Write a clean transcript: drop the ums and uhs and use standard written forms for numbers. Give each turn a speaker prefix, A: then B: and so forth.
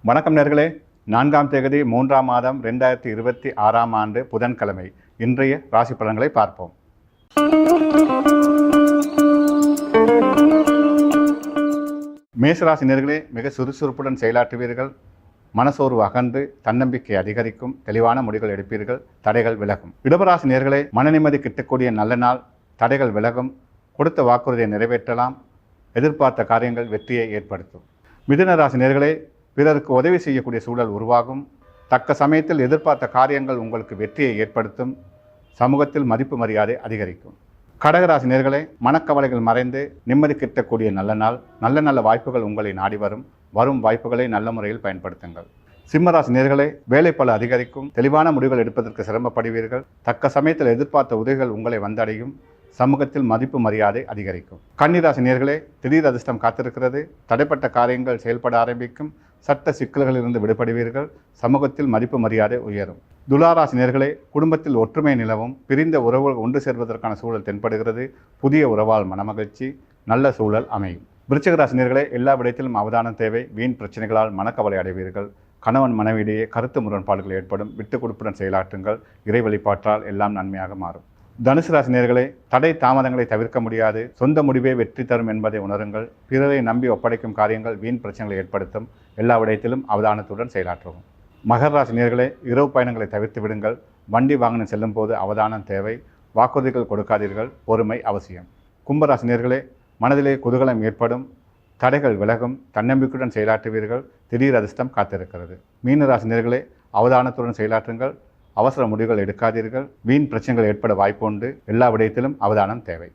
A: வணக்கம் நேர்களே. 4ஆம் தேதி 3ஆம் மாதம் 2026ஆம் ஆண்டு புதன்கிழமை இன்றைய ராசி பலன்களை பார்ப்போம். மேஷராசி நேர்களே, மிக சுறுசுறுப்புடன் செயலாற்றுவீர்கள். மனசோர்வு அகன்று தன்னம்பிக்கை அதிகரிக்கும். தெளிவான முடிவுகள் எடுப்பீர்கள். தடைகள் விலகும். இடபராசி நேர்களே, மனநிம்மதி கிட்டக்கூடிய நல்ல நாள். தடைகள் விலகும். கொடுத்த வாக்குறுதியை நிறைவேற்றலாம். எதிர்பார்த்த காரியங்கள் வெற்றியை ஏற்படுத்தும். மிதுன ராசி நேர்களே, பிறருக்கு உதவி செய்யக்கூடிய சூழல் உருவாகும். தக்க சமயத்தில் எதிர்பார்த்த காரியங்கள் உங்களுக்கு வெற்றியை ஏற்படுத்தும். சமூகத்தில் மதிப்பு மரியாதை அதிகரிக்கும். கடகராசி நேர்களே, மனக்கவலைகள் மறைந்து நிம்மதி கிட்டக்கூடிய நல்ல நாள். நல்ல வாய்ப்புகள் உங்களை நாடி வரும். வரும் வாய்ப்புகளை நல்ல முறையில் பயன்படுத்துங்கள். சிம்மராசி நேர்களே, வேலைப்பளு அதிகரிக்கும். தெளிவான முடிவுகள் எடுப்பதற்கு சிரமப்படுவீர்கள். தக்க சமயத்தில் எதிர்பார்த்த உதவிகள் உங்களை வந்தடையும். சமூகத்தில் மதிப்பு மரியாதை அதிகரிக்கும். கன்னிராசி நேர்களே, திடீர் அதிர்ஷ்டம் காத்திருக்கிறது. தடைப்பட்ட காரியங்கள் செயல்பட ஆரம்பிக்கும். சட்ட சிக்கல்களிலிருந்து விடுபடுவீர்கள். சமூகத்தில் மதிப்பு மரியாதை உயரும். துலாராசி நேர்களே, குடும்பத்தில் ஒற்றுமை நிலவும். பிரிந்த உறவுகள் ஒன்று சேர்வதற்கான சூழல் தென்படுகிறது. புதிய உறவால் மனமகிழ்ச்சி. நல்ல சூழல் அமையும். விருச்சிகராசி நேர்களே, எல்லா விடயத்திலும் அவதானம் தேவை. வீண் பிரச்சனைகளால் மனக்கவலை அடைவீர்கள். கணவன் மனைவியிடையே கருத்து முரண்பாடுகள் ஏற்படும். விட்டு கொடுப்புடன் செயலாற்றுங்கள். இறை வழிபாட்டால் எல்லாம் நன்மையாக மாறும். தனுசு ராசி நேர்களே, தடை தாமதங்களை தவிர்க்க முடியாது. சொந்த முடிவே வெற்றி தரும் என்பதை உணருங்கள். பிறரை நம்பி ஒப்படைக்கும் காரியங்கள் வீண் பிரச்சனைகளை ஏற்படுத்தும். எல்லா விடயத்திலும் அவதானத்துடன் செயலாற்றவும். மகர ராசி நேர்களே, இரவு பயணங்களை தவிர்த்து விடுங்கள். வண்டி வாகனம் செல்லும் போது அவதானம் தேவை. வாக்குறுதிகள் கொடுக்காதீர்கள். பொறுமை அவசியம். கும்பராசி நேர்களே, மனதிலே குதூகலம் ஏற்படும். தடைகள் விலகும். தன்னம்பிக்கையுடன் செயலாற்றுவீர்கள். திடீர் அதிர்ஷ்டம் காத்திருக்கிறது. மீனராசி நேர்களே, அவதானத்துடன் செயலாற்றுங்கள். அவசர முடிவுகள் எடுக்காதீர்கள். வீண் பிரச்சனைகள் ஏற்பட வாய்ப்பு உண்டு. எல்லா விடயத்திலும் அவதானம் தேவை.